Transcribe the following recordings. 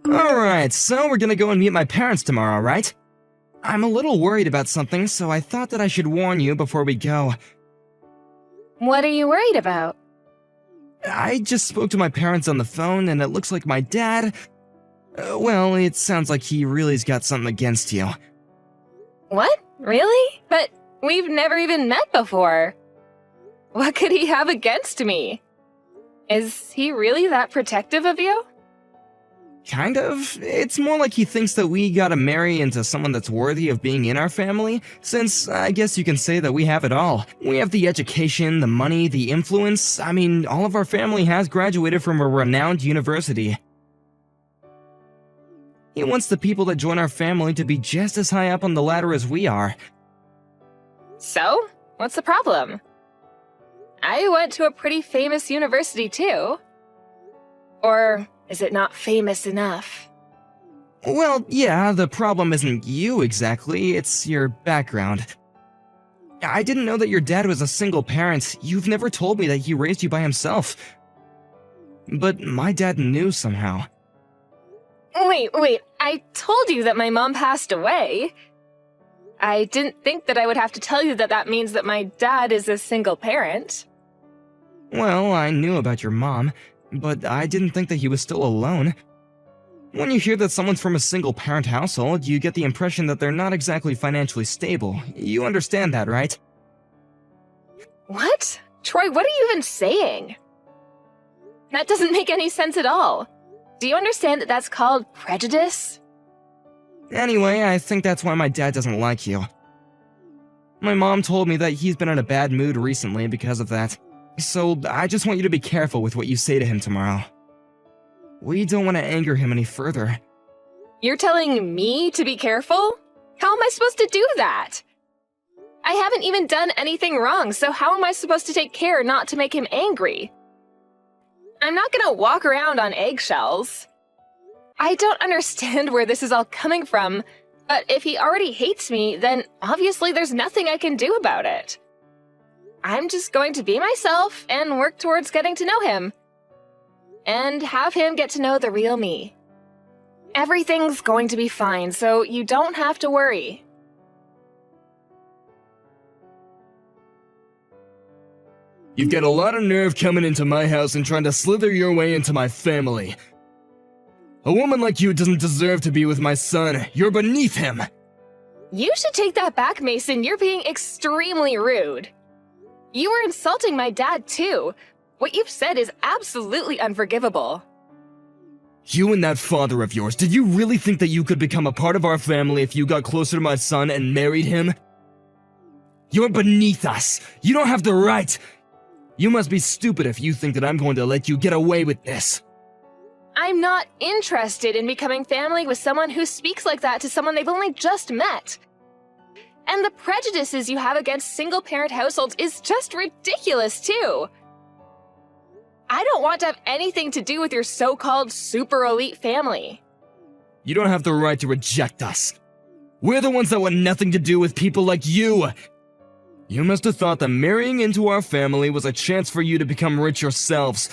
Alright, so we're gonna go and meet my parents tomorrow, right? I'm a little worried about something, so I thought that I should warn you before we go. What are you worried about? I just spoke to my parents on the phone, and it looks like my dad... well, it sounds like he really's got something against you. What? Really? But we've never even met before. What could he have against me? Is he really that protective of you? Kind of. It's more like he thinks that we gotta marry into someone that's worthy of being in our family, since I guess you can say that we have it all. We have the education, the money, the influence. I mean, all of our family has graduated from a renowned university. He wants the people that join our family to be just as high up on the ladder as we are. So? What's the problem? I went to a pretty famous university too. Or is it not famous enough? Well, yeah, the problem isn't you exactly, it's your background. I didn't know that your dad was a single parent. You've never told me that he raised you by himself. But my dad knew somehow. Wait, I told you that my mom passed away. I didn't think that I would have to tell you that that means that my dad is a single parent. Well, I knew about your mom, but I didn't think that he was still alone. When you hear that someone's from a single-parent household, you get the impression that they're not exactly financially stable. You understand that, right? What? Troy, what are you even saying? That doesn't make any sense at all. Do you understand that that's called prejudice? Anyway, I think that's why my dad doesn't like you. My mom told me that he's been in a bad mood recently because of that. So I just want you to be careful with what you say to him tomorrow. We don't want to anger him any further. You're telling me to be careful? How am I supposed to do that? I haven't even done anything wrong, so how am I supposed to take care not to make him angry? I'm not gonna walk around on eggshells. I don't understand where this is all coming from, but if he already hates me, then obviously there's nothing I can do about it. I'm just going to be myself and work towards getting to know him. And have him get to know the real me. Everything's going to be fine, so you don't have to worry. You've got a lot of nerve coming into my house and trying to slither your way into my family. A woman like you doesn't deserve to be with my son. You're beneath him. You should take that back, Mason. You're being extremely rude. You were insulting my dad, too. What you've said is absolutely unforgivable. You and that father of yours, did you really think that you could become a part of our family if you got closer to my son and married him? You're beneath us. You don't have the right. You must be stupid if you think that I'm going to let you get away with this. I'm not interested in becoming family with someone who speaks like that to someone they've only just met. And the prejudices you have against single-parent households is just ridiculous, too. I don't want to have anything to do with your so-called super elite family. You don't have the right to reject us. We're the ones that want nothing to do with people like you. You must have thought that marrying into our family was a chance for you to become rich yourselves.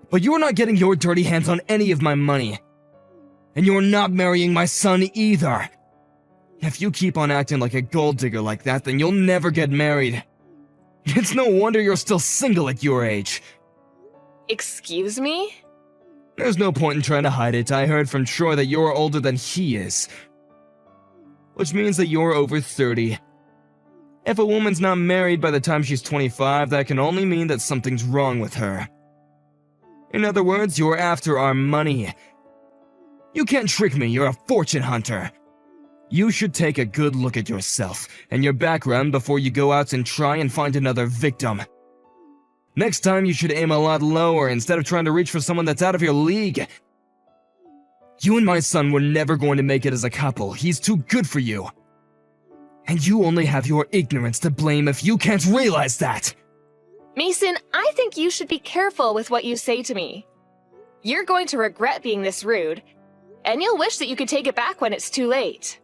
But you're not getting your dirty hands on any of my money. And you're not marrying my son either. If you keep on acting like a gold digger like that, then you'll never get married. It's no wonder you're still single at your age. Excuse me? There's no point in trying to hide it. I heard from Troy that you're older than he is. Which means that you're over 30. If a woman's not married by the time she's 25, that can only mean that something's wrong with her. In other words, you're after our money. You can't trick me, you're a fortune hunter. You should take a good look at yourself and your background before you go out and try and find another victim. Next time you should aim a lot lower instead of trying to reach for someone that's out of your league. You and my son were never going to make it as a couple. He's too good for you. And you only have your ignorance to blame if you can't realize that. Mason, I think you should be careful with what you say to me. You're going to regret being this rude, and you'll wish that you could take it back when it's too late.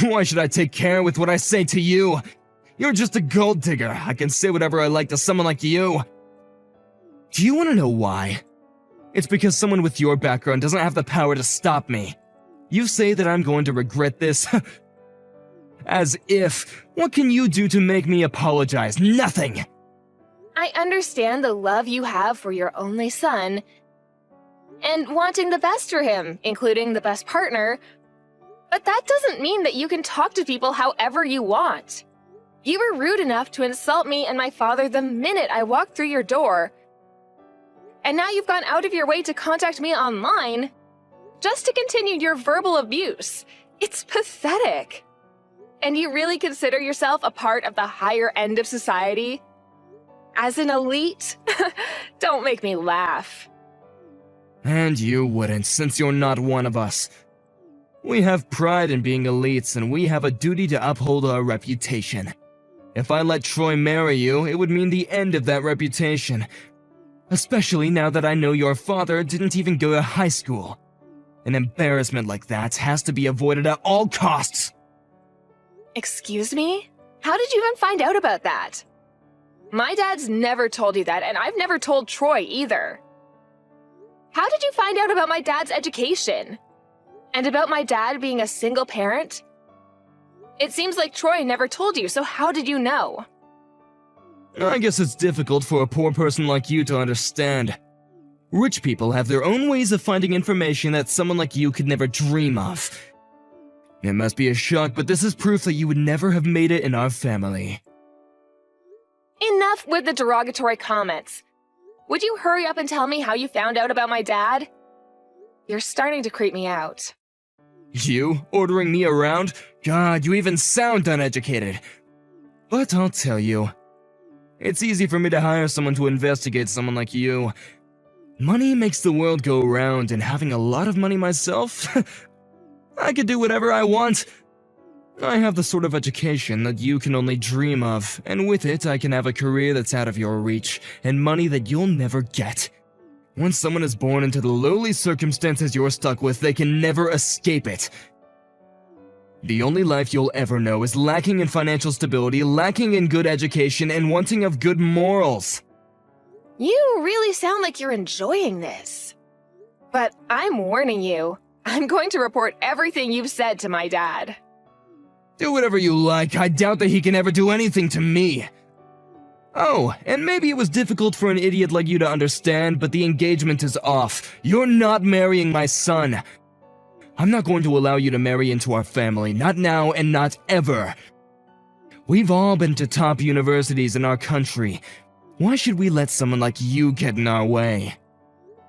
Why should I take care with what I say to you? You're just a gold digger. I can say whatever I like to someone like you. Do you want to know why? It's because someone with your background doesn't have the power to stop me. You say that I'm going to regret this? As if. What can you do to make me apologize? Nothing! I understand the love you have for your only son and wanting the best for him, including the best partner, but that doesn't mean that you can talk to people however you want. You were rude enough to insult me and my father the minute I walked through your door, and now you've gone out of your way to contact me online just to continue your verbal abuse. It's pathetic. And you really consider yourself a part of the higher end of society? As an elite? Don't make me laugh. And you wouldn't, since you're not one of us. We have pride in being elites, and we have a duty to uphold our reputation. If I let Troy marry you, it would mean the end of that reputation. Especially now that I know your father didn't even go to high school. An embarrassment like that has to be avoided at all costs. Excuse me? How did you even find out about that? My dad's never told you that, and I've never told Troy either. How did you find out about my dad's education? And about my dad being a single parent? It seems like Troy never told you, so how did you know? I guess it's difficult for a poor person like you to understand. Rich people have their own ways of finding information that someone like you could never dream of. It must be a shock, but this is proof that you would never have made it in our family. Enough with the derogatory comments. Would you hurry up and tell me how you found out about my dad? You're starting to creep me out. You? Ordering me around? God, you even sound uneducated. But I'll tell you. It's easy for me to hire someone to investigate someone like you. Money makes the world go round, and having a lot of money myself, I could do whatever I want. I have the sort of education that you can only dream of, and with it I can have a career that's out of your reach, and money that you'll never get. Once someone is born into the lowly circumstances you're stuck with, they can never escape it. The only life you'll ever know is lacking in financial stability, lacking in good education, and wanting of good morals. You really sound like you're enjoying this. But I'm warning you, I'm going to report everything you've said to my dad. Do whatever you like, I doubt that he can ever do anything to me. Oh, and maybe it was difficult for an idiot like you to understand, but the engagement is off. You're not marrying my son. I'm not going to allow you to marry into our family, not now and not ever. We've all been to top universities in our country. Why should we let someone like you get in our way?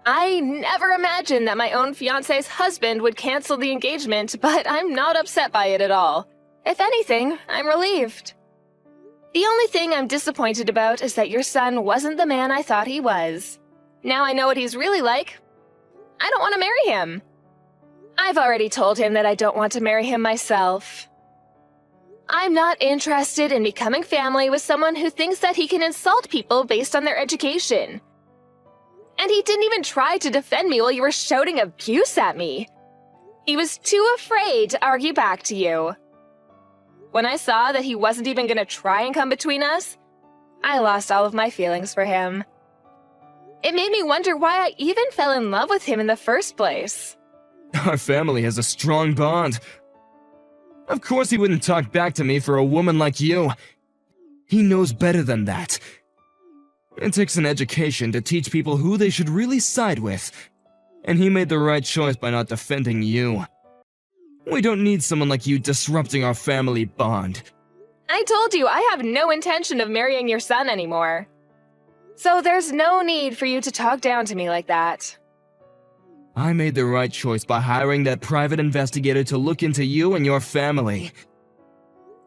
I never imagined that my own fiancé's husband would cancel the engagement, but I'm not upset by it at all. If anything, I'm relieved. The only thing I'm disappointed about is that your son wasn't the man I thought he was. Now I know what he's really like. I don't want to marry him. I've already told him that I don't want to marry him myself. I'm not interested in becoming family with someone who thinks that he can insult people based on their education. And he didn't even try to defend me while you were shouting abuse at me. He was too afraid to argue back to you. When I saw that he wasn't even going to try and come between us, I lost all of my feelings for him. It made me wonder why I even fell in love with him in the first place. Our family has a strong bond. Of course he wouldn't talk back to me for a woman like you. He knows better than that. It takes an education to teach people who they should really side with, and he made the right choice by not defending you. We don't need someone like you disrupting our family bond. I told you I have no intention of marrying your son anymore. So there's no need for you to talk down to me like that. I made the right choice by hiring that private investigator to look into you and your family.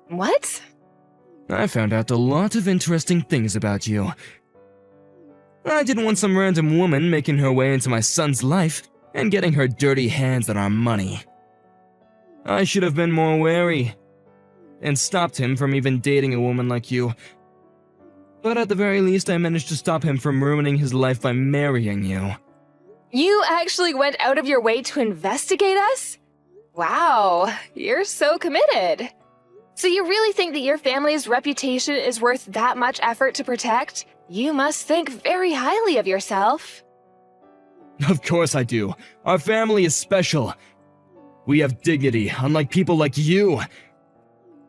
What? I found out a lot of interesting things about you. I didn't want some random woman making her way into my son's life and getting her dirty hands on our money. I should have been more wary and stopped him from even dating a woman like you. But at the very least, I managed to stop him from ruining his life by marrying you. You actually went out of your way to investigate us? Wow, you're so committed. So you really think that your family's reputation is worth that much effort to protect? You must think very highly of yourself. Of course I do. Our family is special. We have dignity, unlike people like you.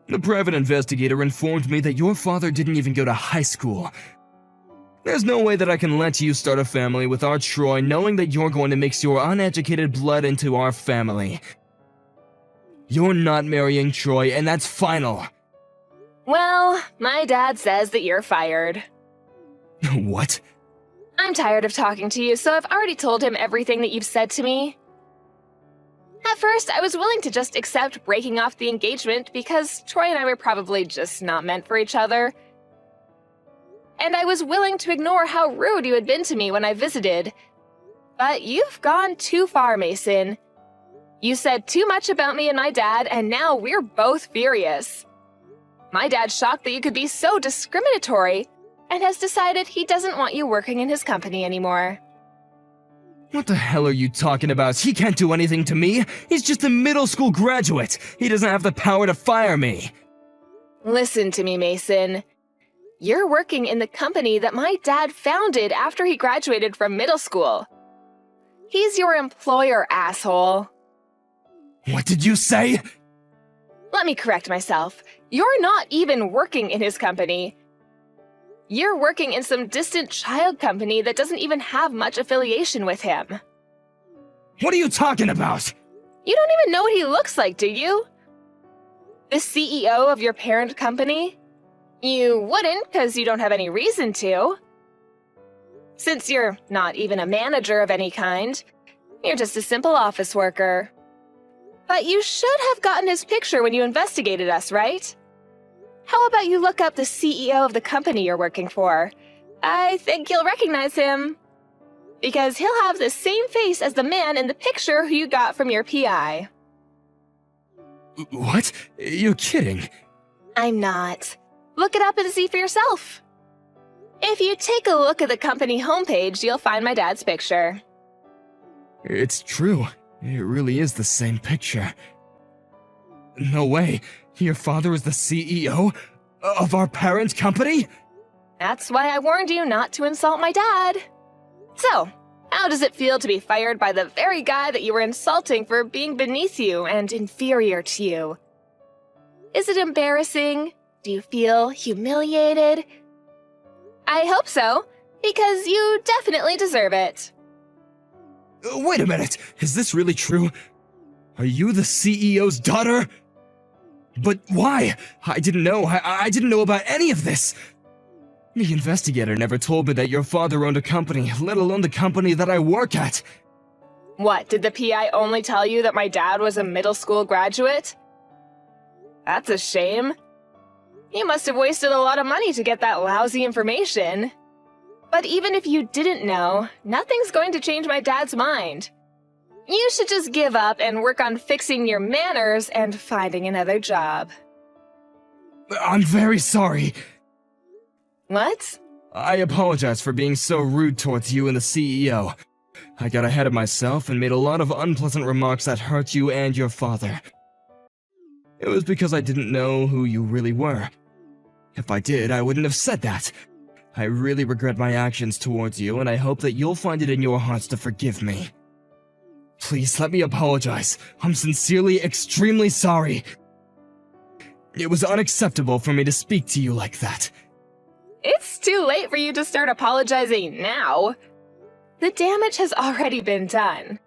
The private investigator informed me that your father didn't even go to high school. There's no way that I can let you start a family with our Troy knowing that you're going to mix your uneducated blood into our family. You're not marrying Troy, and that's final. Well, my dad says that you're fired. What? I'm tired of talking to you, so I've already told him everything that you've said to me. At first, I was willing to just accept breaking off the engagement because Troy and I were probably just not meant for each other. And I was willing to ignore how rude you had been to me when I visited. But you've gone too far, Mason. You said too much about me and my dad, and now we're both furious. My dad's shocked that you could be so discriminatory, and has decided he doesn't want you working in his company anymore. What the hell are you talking about? He can't do anything to me. He's just a middle school graduate. He doesn't have the power to fire me. Listen to me, Mason. You're working in the company that my dad founded after he graduated from middle school. He's your employer, asshole. What did you say? Let me correct myself. You're not even working in his company. You're working in some distant child company that doesn't even have much affiliation with him. What are you talking about? You don't even know what he looks like, do you? The CEO of your parent company? You wouldn't, because you don't have any reason to. Since you're not even a manager of any kind, you're just a simple office worker. But you should have gotten his picture when you investigated us, right? How about you look up the CEO of the company you're working for? I think you'll recognize him. Because he'll have the same face as the man in the picture who you got from your PI. What? You're kidding. I'm not. Look it up and see for yourself. If you take a look at the company homepage, you'll find my dad's picture. It's true. It really is the same picture. No way. Your father is the CEO of our parent company? That's why I warned you not to insult my dad. So, how does it feel to be fired by the very guy that you were insulting for being beneath you and inferior to you? Is it embarrassing? Do you feel humiliated? I hope so, because you definitely deserve it. Wait a minute. Is this really true? Are you the CEO's daughter? But why? I didn't know. I didn't know about any of this. The investigator never told me that your father owned a company, let alone the company that I work at. What, did the PI only tell you that my dad was a middle school graduate? That's a shame. You must have wasted a lot of money to get that lousy information. But even if you didn't know, nothing's going to change my dad's mind. You should just give up and work on fixing your manners and finding another job. I'm very sorry. What? I apologize for being so rude towards you and the CEO. I got ahead of myself and made a lot of unpleasant remarks that hurt you and your father. It was because I didn't know who you really were. If I did, I wouldn't have said that. I really regret my actions towards you, and I hope that you'll find it in your hearts to forgive me. Please let me apologize. I'm sincerely extremely sorry. It was unacceptable for me to speak to you like that. It's too late for you to start apologizing now. The damage has already been done.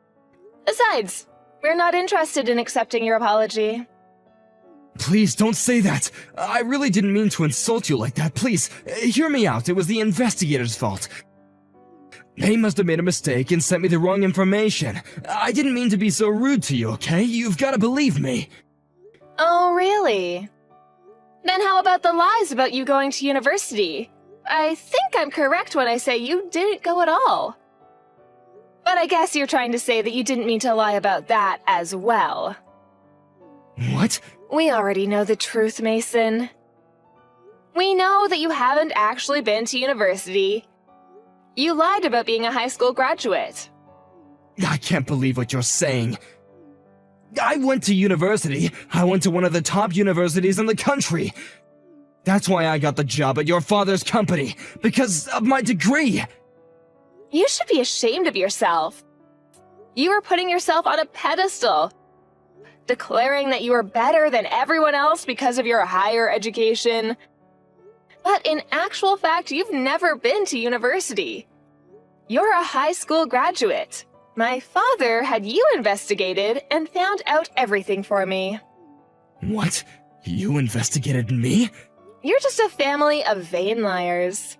Besides, we're not interested in accepting your apology. Please don't say that. I really didn't mean to insult you like that. Please, hear me out. It was the investigator's fault. They must have made a mistake and sent me the wrong information. I didn't mean to be so rude to you, okay? You've got to believe me. Oh, really? Then how about the lies about you going to university? I think I'm correct when I say you didn't go at all. But I guess you're trying to say that you didn't mean to lie about that as well. What? We already know the truth, Mason. We know that you haven't actually been to university. You lied about being a high school graduate. I can't believe what you're saying. I went to university. I went to one of the top universities in the country. That's why I got the job at your father's company, because of my degree. You should be ashamed of yourself. You were putting yourself on a pedestal, declaring that you were better than everyone else because of your higher education. But in actual fact, you've never been to university. You're a high school graduate. My father had you investigated and found out everything for me. What? You investigated me? You're just a family of vain liars.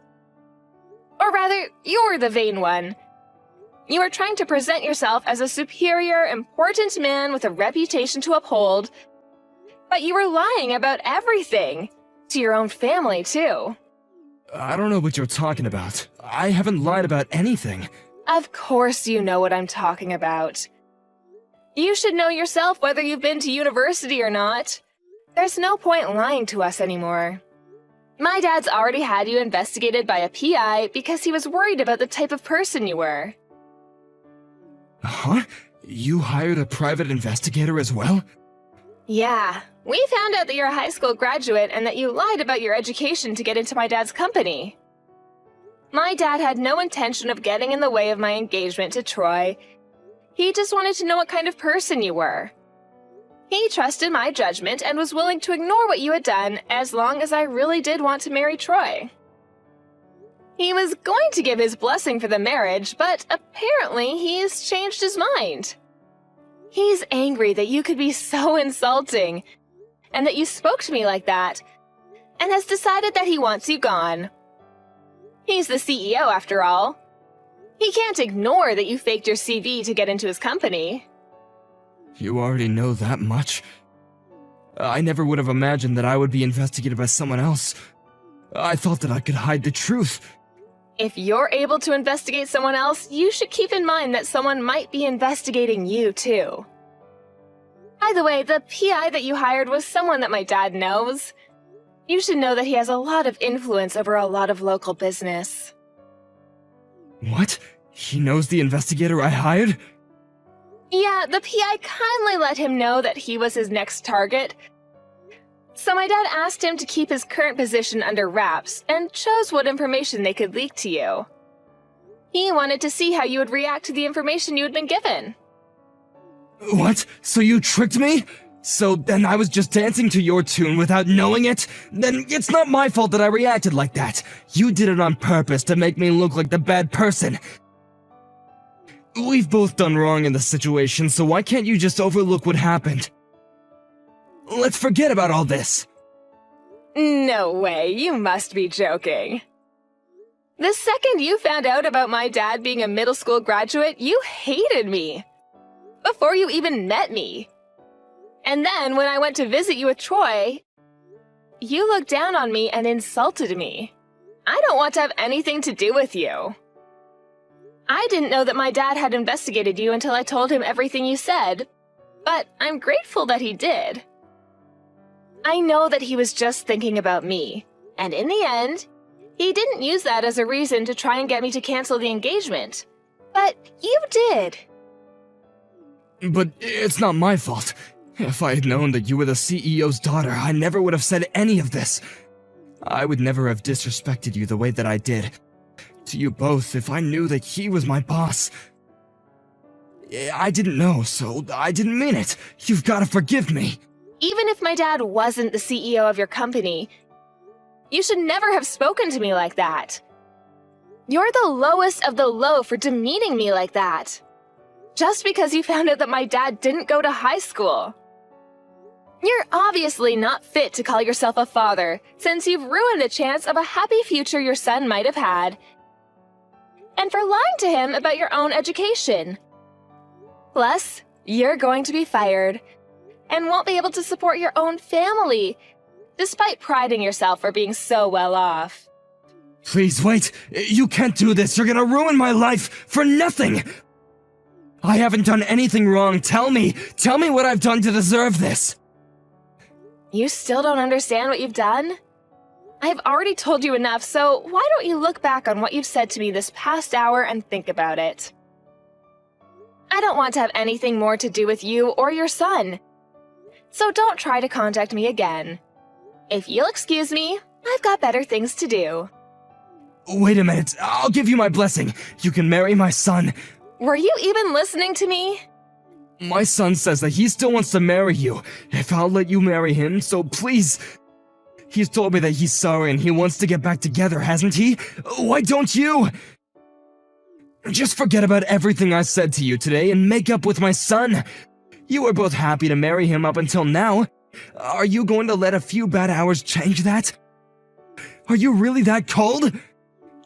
Or rather, you're the vain one. You are trying to present yourself as a superior, important man with a reputation to uphold, but you were lying about everything. To your own family, too. I don't know what you're talking about. I haven't lied about anything. Of course you know what I'm talking about. You should know yourself whether you've been to university or not. There's no point lying to us anymore. My dad's already had you investigated by a PI because he was worried about the type of person you were. Huh? You hired a private investigator as well? Yeah, we found out that you're a high school graduate and that you lied about your education to get into my dad's company. My dad had no intention of getting in the way of my engagement to Troy. He just wanted to know what kind of person you were. He trusted my judgment and was willing to ignore what you had done as long as I really did want to marry Troy. He was going to give his blessing for the marriage, but apparently he's changed his mind. He's angry that you could be so insulting, and that you spoke to me like that, and has decided that he wants you gone. He's the CEO, after all. He can't ignore that you faked your CV to get into his company. You already know that much? I never would have imagined that I would be investigated by someone else. I thought that I could hide the truth. If you're able to investigate someone else, you should keep in mind that someone might be investigating you, too. By the way, the PI that you hired was someone that my dad knows. You should know that he has a lot of influence over a lot of local business. What? He knows the investigator I hired? Yeah, the PI kindly let him know that he was his next target. So my dad asked him to keep his current position under wraps and chose what information they could leak to you. He wanted to see how you would react to the information you had been given. What? So you tricked me? So then I was just dancing to your tune without knowing it? Then it's not my fault that I reacted like that. You did it on purpose to make me look like the bad person. We've both done wrong in the situation, so why can't you just overlook what happened? Let's forget about all this. No way, you must be joking. The second you found out about my dad being a middle school graduate, you hated me. Before you even met me. And then when I went to visit you with Troy, you looked down on me and insulted me. I don't want to have anything to do with you. I didn't know that my dad had investigated you until I told him everything you said, but I'm grateful that he did. I know that he was just thinking about me, and in the end, he didn't use that as a reason to try and get me to cancel the engagement. But you did. But it's not my fault. If I had known that you were the CEO's daughter, I never would have said any of this. I would never have disrespected you the way that I did. To you both, if I knew that he was my boss. I didn't know, so I didn't mean it. You've got to forgive me. Even if my dad wasn't the CEO of your company, you should never have spoken to me like that. You're the lowest of the low for demeaning me like that. Just because you found out that my dad didn't go to high school. You're obviously not fit to call yourself a father, since you've ruined the chance of a happy future your son might have had. And for lying to him about your own education. Plus, you're going to be fired, and won't be able to support your own family, despite priding yourself for being so well off. Please wait. You can't do this. You're gonna ruin my life for nothing. I haven't done anything wrong. Tell me what I've done to deserve this. You still don't understand what you've done? I've already told you enough, so why don't you look back on what you've said to me this past hour and think about it? I don't want to have anything more to do with you or your son. So don't try to contact me again. If you'll excuse me, I've got better things to do. Wait a minute. I'll give you my blessing. You can marry my son, Were you even listening to me? My son says that he still wants to marry you, if I'll let you marry him, so please. He's told me that he's sorry and he wants to get back together, hasn't he? Why don't you? Just forget about everything I said to you today and make up with my son. You were both happy to marry him up until now. Are you going to let a few bad hours change that? Are you really that cold?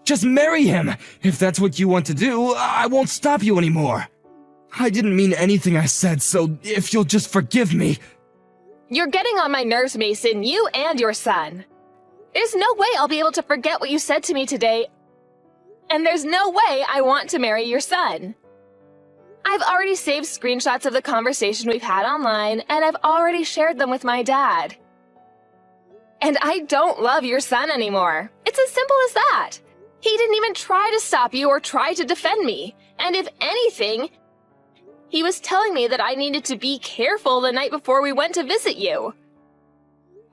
Just marry him. If that's what you want to do, I won't stop you anymore. I didn't mean anything I said, so if you'll just forgive me. You're getting on my nerves, Mason, you and your son. There's no way I'll be able to forget what you said to me today, and there's no way I want to marry your son. I've already saved screenshots of the conversation we've had online, and I've already shared them with my dad. And I don't love your son anymore. It's as simple as that. He didn't even try to stop you or try to defend me. And if anything, he was telling me that I needed to be careful the night before we went to visit you.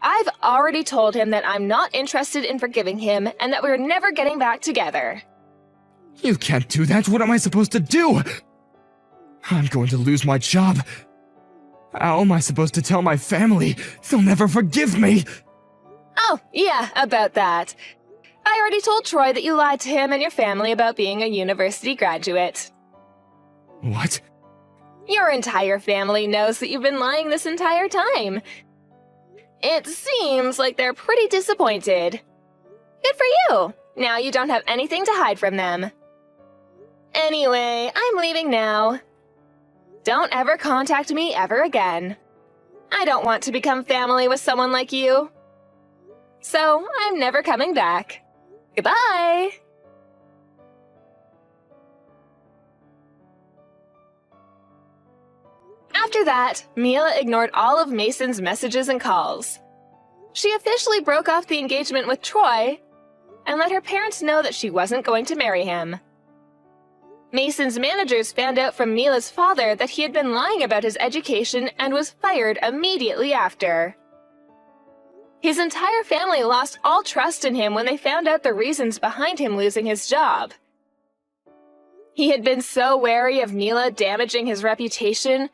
I've already told him that I'm not interested in forgiving him and that we're never getting back together. You can't do that. What am I supposed to do? I'm going to lose my job. How am I supposed to tell my family? They'll never forgive me. Oh, yeah, about that. I already told Troy that you lied to him and your family about being a university graduate. What? Your entire family knows that you've been lying this entire time. It seems like they're pretty disappointed. Good for you! Now you don't have anything to hide from them. Anyway, I'm leaving now. Don't ever contact me ever again. I don't want to become family with someone like you. So, I'm never coming back. Goodbye! After that, Mila ignored all of Mason's messages and calls. She officially broke off the engagement with Troy and let her parents know that she wasn't going to marry him. Mason's managers found out from Mila's father that he had been lying about his education and was fired immediately after. His entire family lost all trust in him when they found out the reasons behind him losing his job. He had been so wary of Mila damaging his reputation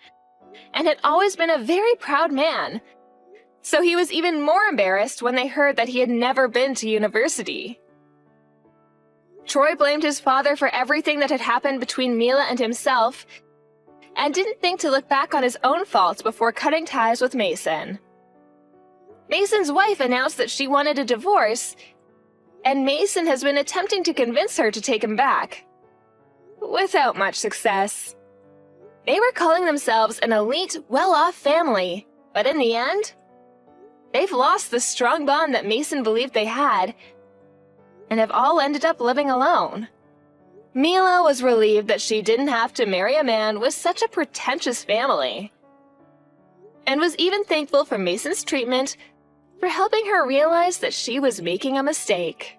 and had always been a very proud man, so he was even more embarrassed when they heard that he had never been to university. Troy blamed his father for everything that had happened between Mila and himself, and didn't think to look back on his own faults before cutting ties with Mason. Mason's wife announced that she wanted a divorce, and Mason has been attempting to convince her to take him back, without much success. They were calling themselves an elite, well-off family, but in the end, they've lost the strong bond that Mason believed they had, and have all ended up living alone. Mila was relieved that she didn't have to marry a man with such a pretentious family, and was even thankful for Mason's treatment for helping her realize that she was making a mistake.